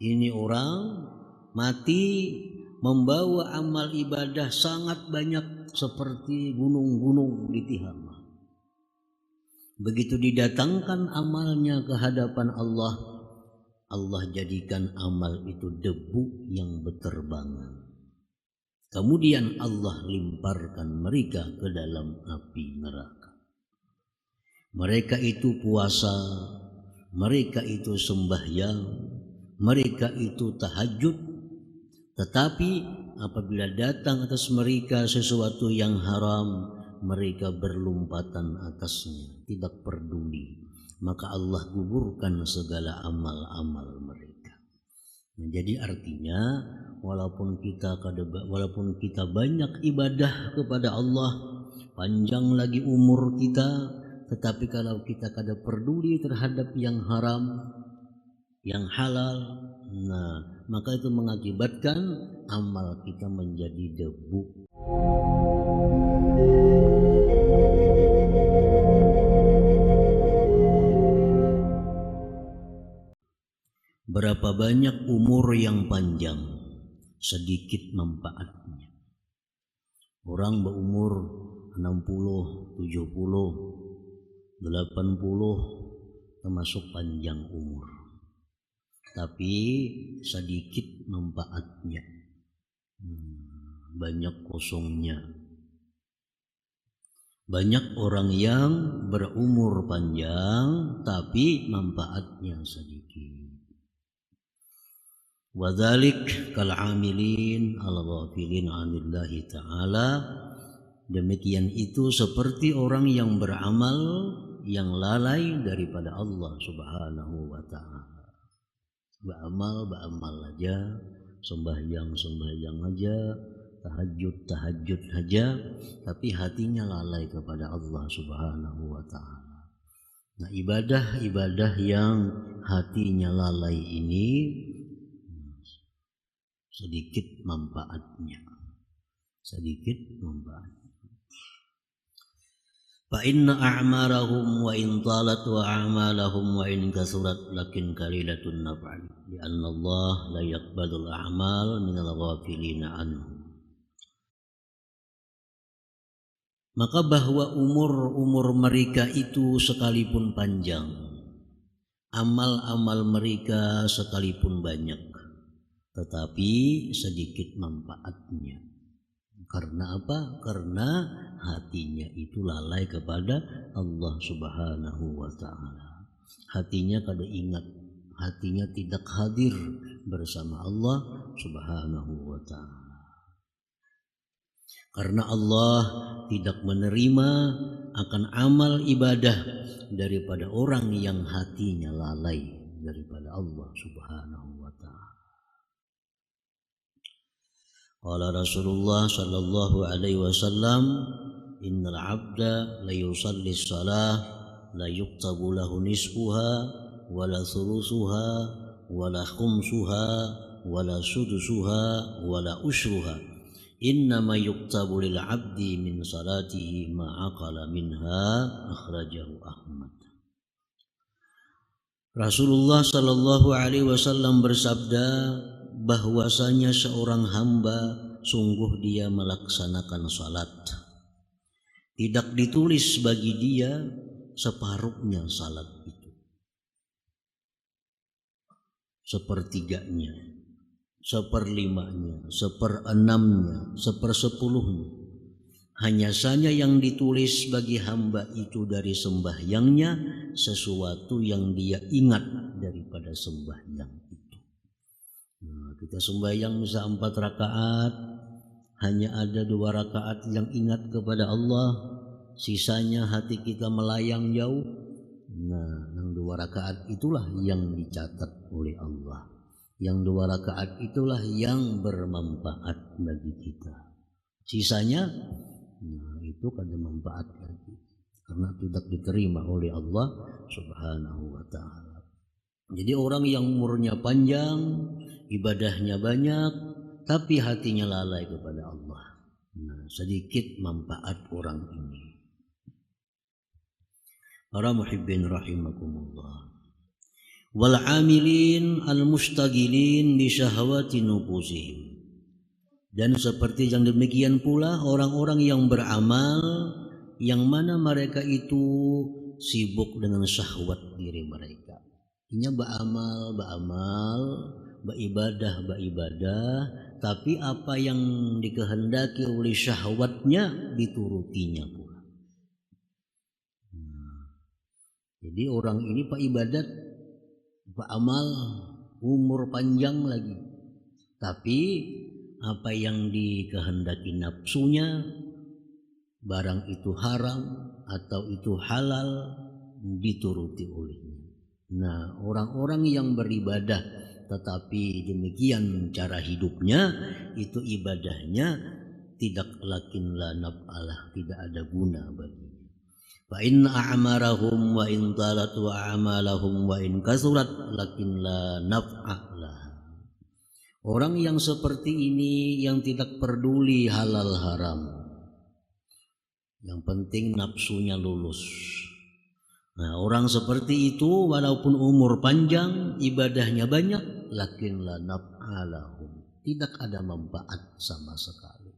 Ini orang mati membawa amal ibadah sangat banyak seperti gunung-gunung di Tihamah. Begitu didatangkan amalnya ke hadapan Allah, Allah jadikan amal itu debu yang berterbangan. Kemudian Allah limparkan mereka ke dalam api neraka. Mereka itu puasa, mereka itu sembahyang, mereka itu tahajud, tetapi apabila datang atas mereka sesuatu yang haram, mereka berlompatan atasnya, tidak peduli. Maka Allah gugurkan segala amal-amal mereka. Jadi artinya walaupun kita banyak ibadah kepada Allah, panjang lagi umur kita, tetapi kalau kita kada peduli terhadap yang haram, yang halal, nah maka itu mengakibatkan amal kita menjadi debu. Berapa banyak umur yang panjang, sedikit manfaatnya. Orang berumur 60, 70, 80 termasuk panjang umur. Tapi sedikit manfaatnya. Banyak kosongnya. Banyak orang yang berumur panjang tapi manfaatnya sedikit. Wadzalik kal'amilin al-ghafilin 'anillahi ta'ala. Demikian itu seperti orang yang beramal yang lalai daripada Allah Subhanahu wa ta'ala. Beramal aja, sembahyang aja, tahajud aja, tapi hatinya lalai kepada Allah Subhanahu wa ta'ala. Nah, ibadah yang hatinya lalai ini sedikit manfaatnya. Fa inna a'marahum wa in talat wa a'malahum wa in kasurat lakin qalilatun naf'an li anna Allah la yaqbalul a'mal minal ghafilina anhu. Maka bahwa umur mereka itu sekalipun panjang, amal-amal mereka sekalipun banyak, tetapi sedikit manfaatnya. Karena apa? Karena hatinya itu lalai kepada Allah Subhanahu wa ta'ala. Hatinya kada ingat, hatinya tidak hadir bersama Allah Subhanahu wa ta'ala. Karena Allah tidak menerima akan amal ibadah daripada orang yang hatinya lalai daripada Allah Subhanahu wa ta'ala. Qala Rasulullah sallallahu alaihi wasallam, innal 'abda la yusalli shalah la yuktabu lahu nisfuha wala thuluthuha wala khumsuha wala sudusuha wala ushruha. Innama yuktabu lil 'abdi min salatihi ma aqala minha, akhrajahu Ahmad. Rasulullah sallallahu alaihi wasallam bersabda bahwasanya seorang hamba sungguh dia melaksanakan salat, tidak ditulis bagi dia separuhnya salat itu, sepertiganya, seperlimanya, seperenamnya, sepersepuluhnya. Hanya saja yang ditulis bagi hamba itu dari sembahyangnya sesuatu yang dia ingat daripada sembahyang itu. Nah, kita sembahyang bisa 4 rakaat, hanya ada 2 rakaat yang ingat kepada Allah, sisanya hati kita melayang jauh. Nah, yang 2 rakaat itulah yang dicatat oleh Allah. Yang 2 rakaat itulah yang bermanfaat bagi kita. Sisanya, nah itu kada manfaat lagi, karena tidak diterima oleh Allah Subhanahu wa ta'ala. Jadi orang yang umurnya panjang, ibadahnya banyak, tapi hatinya lalai kepada Allah, nah sedikit manfaat orang ini. Para muhibbin rahimakumullah. wal amilin al mustagilin bi syahawati nufusihim. Dan seperti yang demikian pula orang-orang yang beramal yang mana mereka itu sibuk dengan syahwat diri mereka. Ini beramal, beribadah, tapi apa yang dikehendaki oleh syahwatnya diturutinya pula. Jadi orang ini pak ibadat, pak amal, umur panjang lagi, tapi apa yang dikehendaki nafsunya, barang itu haram atau itu halal, dituruti olehnya. Nah, orang-orang yang beribadah tetapi demikian cara hidupnya, itu ibadahnya tidak lakin la naf'alah, tidak ada guna baginya. Fa in a'marahum wa in talat wa a'malahum wa in kasurat lakin la naf'alah. Orang yang seperti ini yang tidak peduli halal haram, yang penting nafsunya lulus. Nah, orang seperti itu walaupun umur panjang, ibadahnya banyak, lakin la naf'alahum, tidak ada manfaat sama sekali.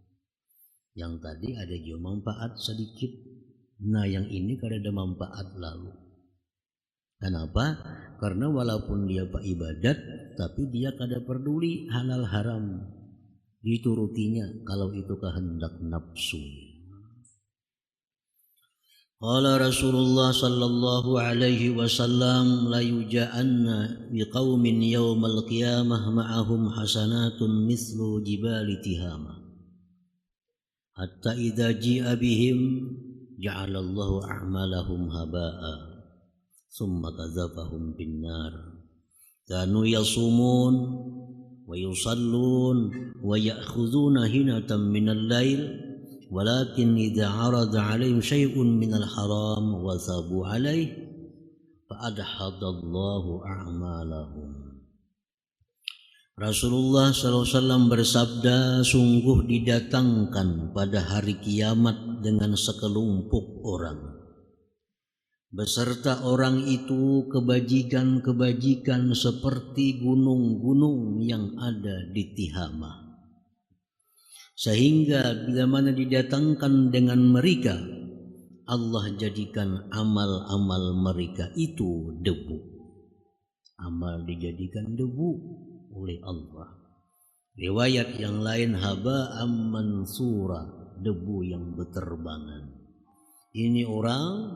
Yang tadi ada juga manfaat sedikit. Nah, yang ini kada ada manfaat lalu. Kenapa? Karena walaupun dia pak ibadat, tapi dia kada peduli halal haram, diturutinya kalau itu kehendak nafsu. Qala Rasulullah sallallahu alaihi wasallam la yuja'anna biqaumin yaumal qiyamah ma'ahum hasanatun mithlu jibali tihama hatta idza ji'a bihim ja'alallahu a'malahum haba'a thumma kadzafahum binnar kanu yasumun wa yusallun wa ya'khuduna hinatan minal lail walakin idza 'arada 'alaihim syai'un minal haram wa sabu 'alaihi fa adhadallahu a'malahum. Rasulullah SAW bersabda, sungguh didatangkan pada hari kiamat dengan sekelompok orang, beserta orang itu kebajikan-kebajikan seperti gunung-gunung yang ada di Tihama. Sehingga bila mana didatangkan dengan mereka, Allah jadikan amal-amal mereka itu debu. Amal dijadikan debu oleh Allah. Riwayat yang lain haba'am mansura, debu yang berterbangan. Ini orang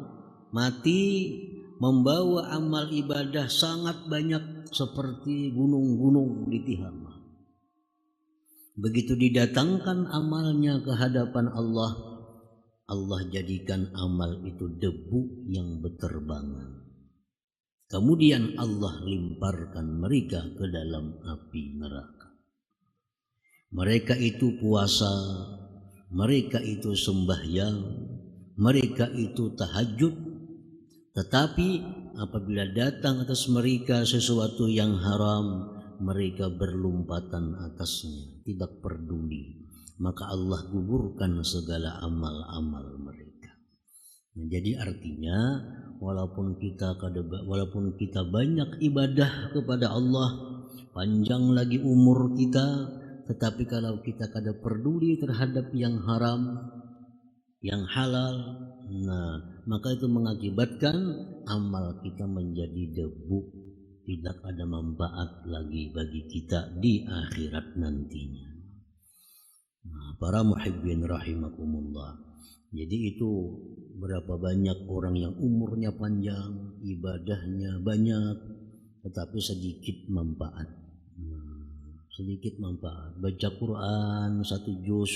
mati membawa amal ibadah sangat banyak seperti gunung-gunung di Tihama. Begitu didatangkan amalnya ke hadapan Allah, Allah jadikan amal itu debu yang berterbangan. Kemudian Allah limparkan mereka ke dalam api neraka. Mereka itu puasa, mereka itu sembahyang, mereka itu tahajud, tetapi apabila datang atas mereka sesuatu yang haram, mereka berlompatan atasnya, tidak peduli. Maka Allah gugurkan segala amal-amal mereka. Nah, jadi artinya walaupun kita banyak ibadah kepada Allah, panjang lagi umur kita, tetapi kalau kita kada peduli terhadap yang haram, yang halal, nah maka itu mengakibatkan amal kita menjadi debu, tidak ada manfaat lagi bagi kita di akhirat nantinya. Nah, para muhibbin rahimakumullah. Jadi itu berapa banyak orang yang umurnya panjang, ibadahnya banyak, tetapi sedikit manfaat. Sedikit manfaat. Baca Quran 1 juz,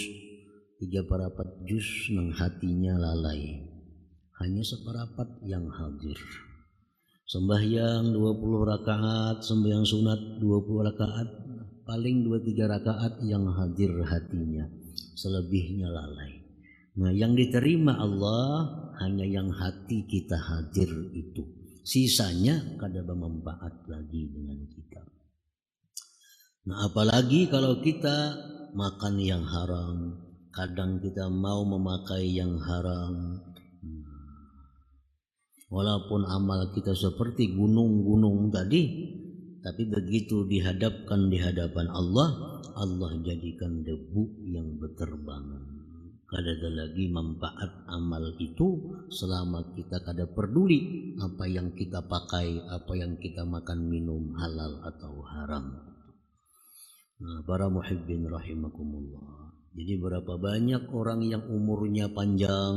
3/4 juz nang hatinya lalai. Hanya 1/4 yang hadir. Sembahyang 20 rakaat, sembahyang sunat 20 rakaat, paling 2-3 rakaat yang hadir hatinya, selebihnya lalai. Nah, yang diterima Allah hanya yang hati kita hadir itu. Sisanya kada bermanfaat lagi dengan kita. Nah, apalagi kalau kita makan yang haram, kadang kita mau memakai yang haram. Walaupun amal kita seperti gunung-gunung tadi, tapi begitu dihadapkan di hadapan Allah, Allah jadikan debu yang berterbangan. Kada ada lagi manfaat amal itu selama kita kada peduli apa yang kita pakai, apa yang kita makan minum, halal atau haram. Nah, para muhibbin rahimakumullah. Jadi berapa banyak orang yang umurnya panjang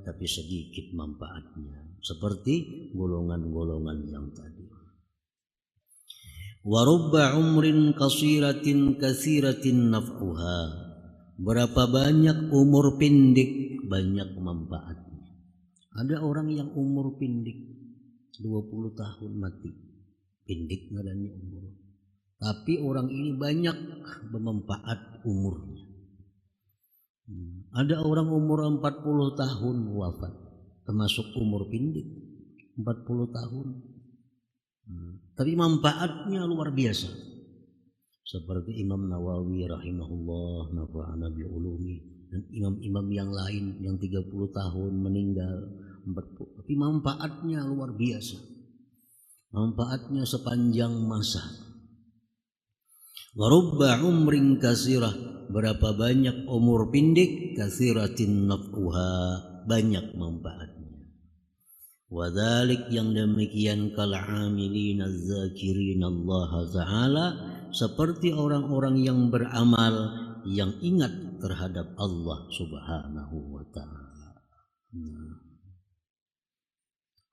tapi sedikit manfaatnya, seperti golongan-golongan yang tadi. Wa rubba umrin qasiratin katsiratin naf'uha. Berapa banyak umur pendek banyak manfaatnya. Ada orang yang umur pendek 20 tahun mati. Pendek ngadanya umur. Tapi orang ini banyak bermanfaat umurnya. Ada orang umur 40 tahun wafat, termasuk umur pendek 40 tahun. Tapi manfaatnya luar biasa. Seperti Imam Nawawi rahimahullah, nafa'ana bi ulumi, dan imam-imam yang lain yang 30 tahun meninggal 40, tapi manfaatnya luar biasa. Manfaatnya sepanjang masa. Wa rubba umrin kasirah, berapa banyak umur pendek, kasiratin naf'uha, banyak manfaatnya. Wa dzalik, yang demikian, kal amilin az-zakirin Allah Ta'ala, seperti orang-orang yang beramal yang ingat terhadap Allah Subhanahu wa Ta'ala.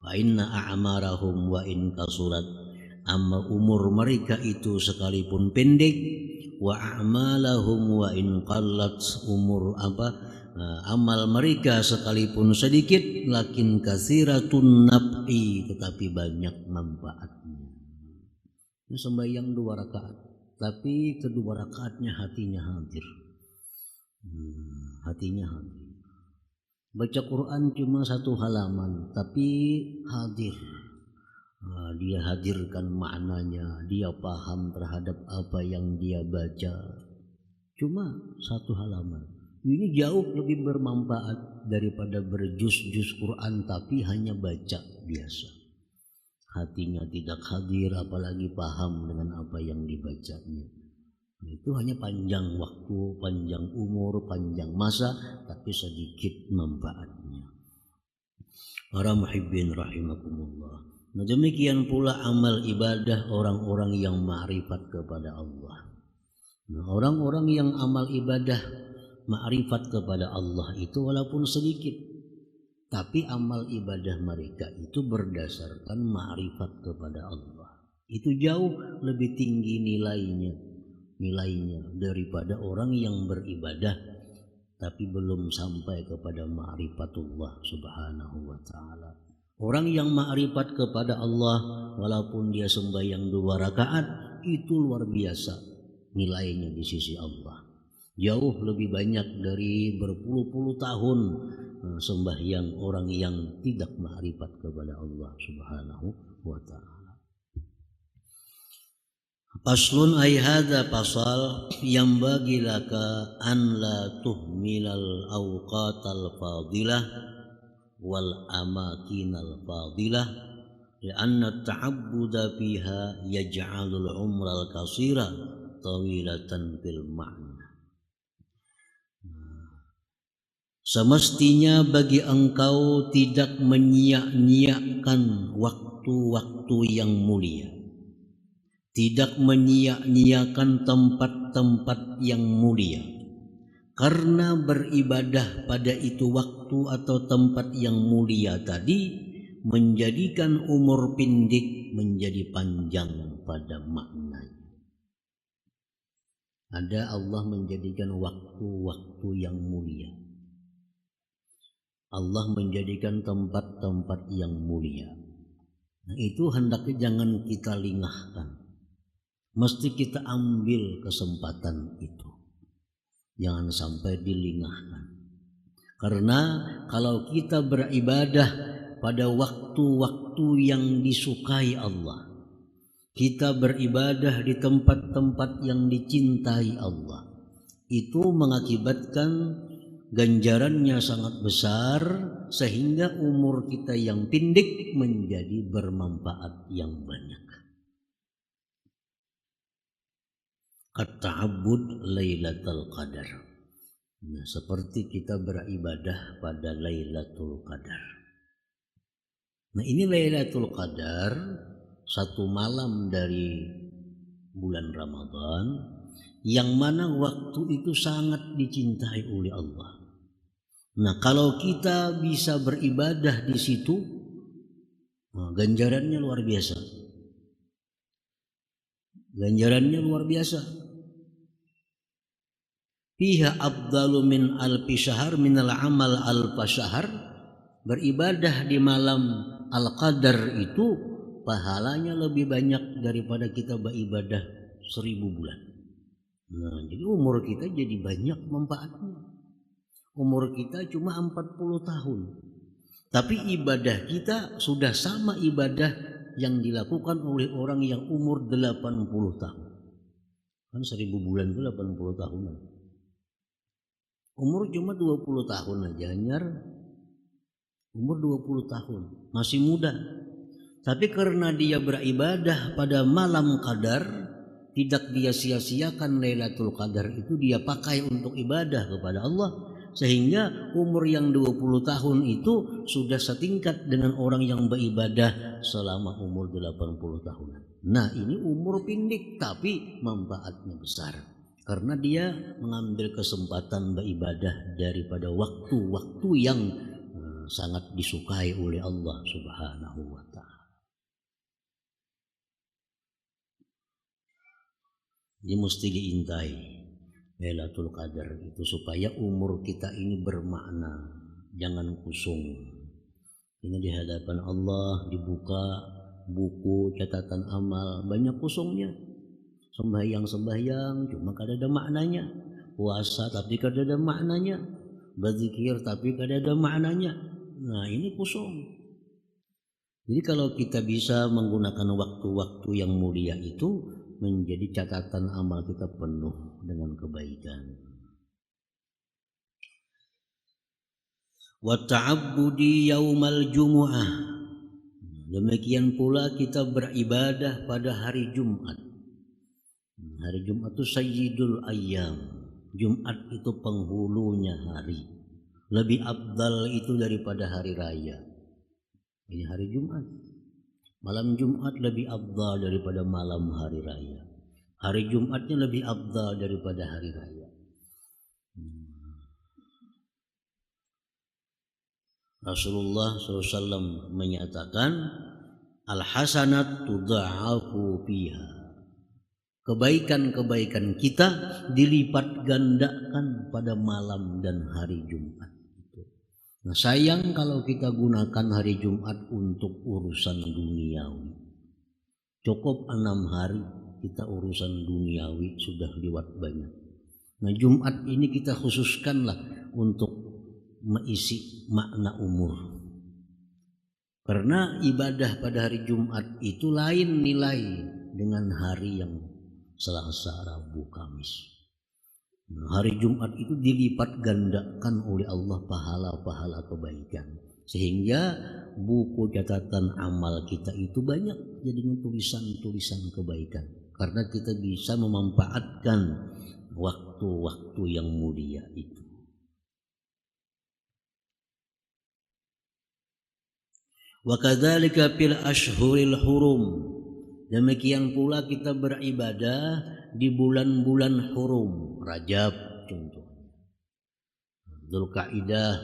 Fa inna a'marahum wa in kasurat, amma umur mereka itu sekalipun pendek, wa a'malahum wa in qallat, umur amal mereka sekalipun sedikit, lakin katsiratun naf'i, tetapi banyak manfaatnya. Ini sembahyang 2 rakaat, tapi kedua rakaatnya hatinya hadir. Hatinya hadir. Baca Quran cuma 1 halaman, tapi hadir. Dia hadirkan maknanya, dia paham terhadap apa yang dia baca. Cuma 1 halaman. Ini jauh lebih bermanfaat daripada berjuz-juz Quran tapi hanya baca biasa. Hatinya tidak hadir, apalagi paham dengan apa yang dibacanya. Itu hanya panjang waktu, panjang umur, panjang masa, tapi sedikit manfaatnya. Para muhibbin rahimakumullah. Nah, demikian pula amal ibadah orang-orang yang ma'rifat kepada Allah. Nah, orang-orang yang amal ibadah ma'rifat kepada Allah itu walaupun sedikit, tapi amal ibadah mereka itu berdasarkan ma'rifat kepada Allah. Itu jauh lebih tinggi nilainya daripada orang yang beribadah tapi belum sampai kepada ma'rifatullah Subhanahu wa Ta'ala. Orang yang ma'rifat kepada Allah walaupun dia sembahyang 2 rakaat itu luar biasa nilainya di sisi Allah. Jauh lebih banyak dari berpuluh-puluh tahun sembahyang orang yang tidak ma'rifat kepada Allah Subhanahu wa Ta'ala. Faslun, ay hadza pasal yang bagi laka an la tuhmilal awqatal fadilah wal amakinal fadilah, lianna ta'abbuda fiha yaj'alul umral kasira tawilatan fil ma'na. Semestinya bagi engkau tidak menyia-nyiakan waktu-waktu yang mulia, tidak menyia-nyiakan tempat-tempat yang mulia, karena beribadah pada itu waktu atau tempat yang mulia tadi menjadikan umur pendek menjadi panjang pada maknanya. Ada Allah menjadikan waktu-waktu yang mulia, Allah menjadikan tempat-tempat yang mulia. Nah, itu hendaknya jangan kita lingahkan. Mesti kita ambil kesempatan itu. Jangan sampai dilingahkan. Karena kalau kita beribadah pada waktu-waktu yang disukai Allah, kita beribadah di tempat-tempat yang dicintai Allah, itu mengakibatkan ganjarannya sangat besar sehingga umur kita yang pendek menjadi bermanfaat yang banyak. At-ta'abbud Lailatul Qadar. Nah, seperti kita beribadah pada Lailatul Qadar. Nah, ini Lailatul Qadar, satu malam dari bulan Ramadan yang mana waktu itu sangat dicintai oleh Allah. Nah, kalau kita bisa beribadah di situ, ganjarannya luar biasa. Ganjarannya luar biasa. Fiha afdalu min alfi syahr minal amal alfa syahr. Beribadah di malam Al-Qadar itu pahalanya lebih banyak daripada kita beribadah 1000 bulan. Nah, jadi umur kita jadi banyak manfaatnya. Umur kita cuma 40 tahun. Tapi ibadah kita sudah sama ibadah yang dilakukan oleh orang yang umur 80 tahun. Kan 1000 bulan itu 80 tahunan. Umur cuma 20 tahun aja, Nyar. Umur 20 tahun, masih muda. Tapi karena dia beribadah pada malam Qadar, tidak dia sia-siakan Lailatul Qadar itu, dia pakai untuk ibadah kepada Allah. Sehingga umur yang 20 tahun itu sudah setingkat dengan orang yang beribadah selama umur 80 tahunan. Nah, ini umur pendek tapi manfaatnya besar. Karena dia mengambil kesempatan beribadah daripada waktu-waktu yang sangat disukai oleh Allah Subhanahu wa ta'ala. Ini mesti diintai Lailatul Qadar itu supaya umur kita ini bermakna, jangan kusung. Ini di hadapan Allah dibuka buku catatan amal, banyak kusungnya. Sembahyang cuma kada ada maknanya. Puasa tapi kada ada maknanya. Berzikir tapi kada ada maknanya. Nah, ini kusung. Jadi kalau kita bisa menggunakan waktu-waktu yang mulia itu, menjadi catatan amal kita penuh dengan kebaikan. Wa ta'abbudi yaumal jumu'ah. Demikian pula kita beribadah pada hari Jumat. Hari Jumat itu sayyidul ayyam. Jumat itu penghulunya hari. Lebih afdal itu daripada hari raya. Ini hari Jumat. Malam Jumat lebih afdal daripada malam hari raya. Hari Jumatnya lebih afdal daripada hari raya. Rasulullah SAW menyatakan, al-hasanat tudha'afu fiha. Kebaikan-kebaikan kita dilipat gandakan pada malam dan hari Jumat. Nah, sayang kalau kita gunakan hari Jumat untuk urusan duniawi. Cukup 6 hari kita urusan duniawi sudah lewat banyak. Nah, Jumat ini kita khususkanlah untuk mengisi makna umur. Karena ibadah pada hari Jumat itu lain nilai dengan hari yang Selasa, Rabu, Kamis. Hari Jumat itu dilipat gandakan oleh Allah pahala-pahala kebaikan. Sehingga buku catatan amal kita itu banyak jadinya tulisan-tulisan kebaikan. Karena kita bisa memanfaatkan waktu-waktu yang mulia itu. Wa kadzalika fil ashhuril hurum. Demikian pula kita beribadah di bulan-bulan hurum, Rajab contohnya, Dzulqa'dah,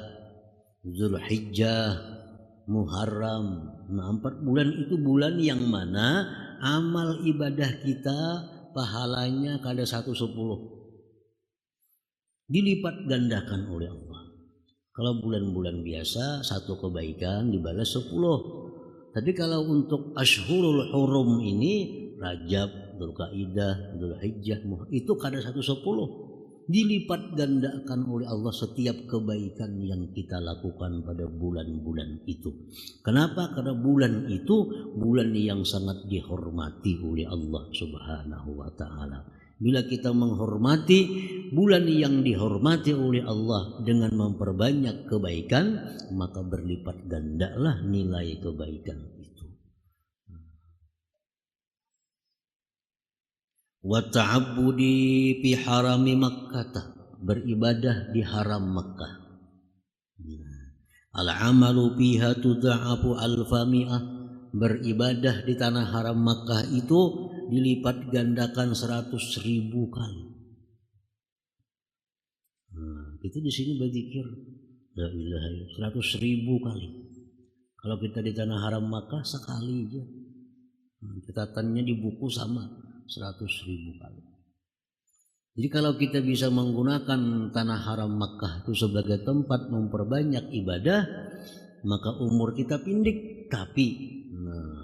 Dzulhijjah, Muharram. Nah, 4 bulan itu bulan yang mana amal ibadah kita pahalanya kada 1/10. Dilipat gandakan oleh Allah. Kalau bulan-bulan biasa satu kebaikan dibalas 10. Tapi kalau untuk Ashhurul Hurum ini, Rajab, Dzulqa'dah, Dzulhijjah, itu kada 1/10. Dilipat gandakan oleh Allah setiap kebaikan yang kita lakukan pada bulan-bulan itu. Kenapa? Karena bulan itu bulan yang sangat dihormati oleh Allah Subhanahu wa ta'ala. Bila kita menghormati bulan yang dihormati oleh Allah dengan memperbanyak kebaikan, maka berlipat gandalah nilai kebaikan itu. Wa ta'abbudi fi harami Makkah, beribadah di haram Makkah. Al-amalu fiha tudha'afu alfami'ah, beribadah di tanah haram Makkah itu dilipat gandakan 100.000 kali. Kita di sini berzikir la ilaha illallah 100.000 kali. Kalau kita di tanah haram Makkah sekali aja. Catatannya di buku sama 100.000 kali. Jadi kalau kita bisa menggunakan tanah haram Makkah itu sebagai tempat memperbanyak ibadah, maka umur kita pendek tapi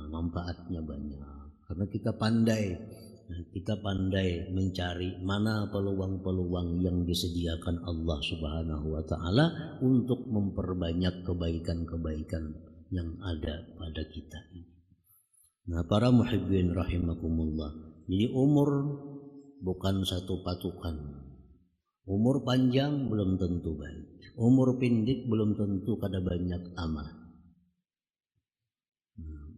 manfaatnya banyak. Karena kita pandai mencari mana peluang-peluang yang disediakan Allah Subhanahu wa taala untuk memperbanyak kebaikan-kebaikan yang ada pada kita ini. Nah, para muhibbin rahimakumullah. Jadi umur bukan satu patokan. Umur panjang belum tentu baik. Umur pendek belum tentu kada banyak amal.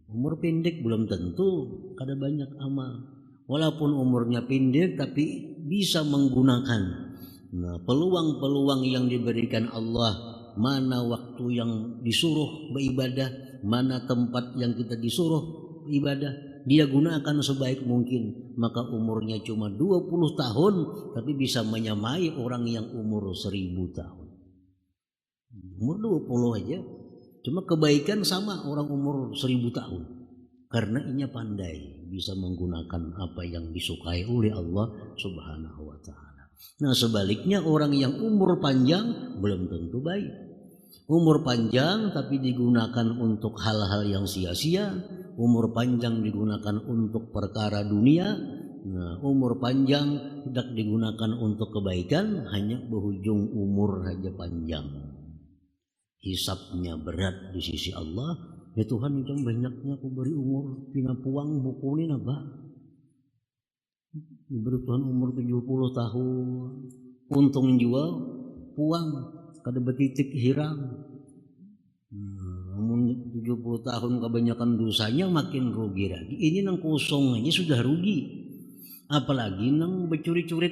Umur pendek belum tentu kada banyak amal. Walaupun umurnya pendek tapi bisa menggunakan peluang-peluang yang diberikan Allah. Mana waktu yang disuruh beribadah, mana tempat yang kita disuruh ibadah, dia gunakan sebaik mungkin, maka umurnya cuma 20 tahun tapi bisa menyamai orang yang umur 1000 tahun. Umur 20 aja cuma kebaikan sama orang umur 1000 tahun, karena ia pandai bisa menggunakan apa yang disukai oleh Allah Subhanahu wa taala. Nah, sebaliknya orang yang umur panjang belum tentu baik. Umur panjang tapi digunakan untuk hal-hal yang sia-sia, umur panjang digunakan untuk perkara dunia. Nah, umur panjang tidak digunakan untuk kebaikan, hanya berujung umur saja panjang. Hisabnya berat di sisi Allah. Ya Tuhan, yang banyaknya aku beri umur pina puang buku ini apa? Diberi Tuhan umur 70 tahun, untung jual puang kada betitik hirang. 70 tahun kebanyakan dosanya, makin rugi lagi. Ini nang kosong aja sudah rugi, apalagi nang bercuri-curit,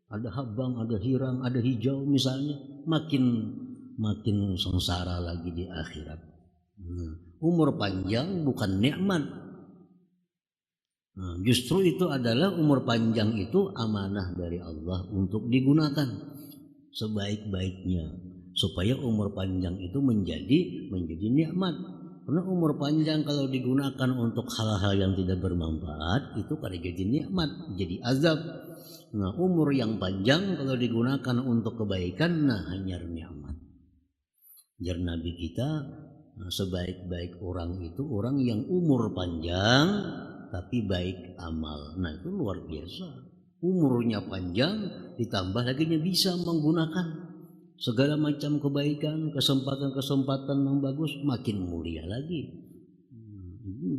ada habang, ada hirang, ada hijau misalnya, makin sengsara lagi di akhirat. Umur panjang bukan nikmat. Justru itu adalah umur panjang itu amanah dari Allah untuk digunakan sebaik-baiknya, supaya umur panjang itu menjadi nikmat. Karena umur panjang kalau digunakan untuk hal-hal yang tidak bermanfaat itu kada jadi nikmat, jadi azab. Nah, umur yang panjang kalau digunakan untuk kebaikan, hanya nikmat. Jar Nabi kita, sebaik-baik orang itu orang yang umur panjang tapi baik amal. Nah, itu luar biasa. Umurnya panjang ditambah lagi bisa menggunakan segala macam kebaikan, kesempatan-kesempatan yang bagus, makin mulia lagi.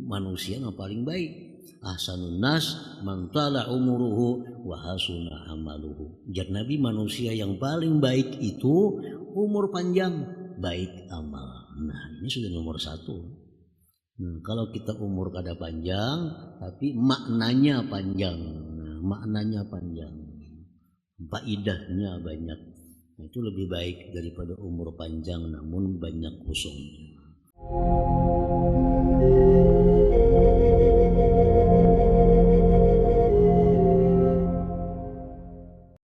Manusia yang paling baik. Ahsanun nas man tala umuruhu wa hasuna amaluhu. Jar Nabi, manusia yang paling baik itu umur panjang, baik amal. Nah, ini sudah nomor 1. Kalau kita umur kada panjang tapi maknanya panjang, maknanya panjang, faidahnya banyak, itu lebih baik daripada umur panjang namun banyak kosongnya.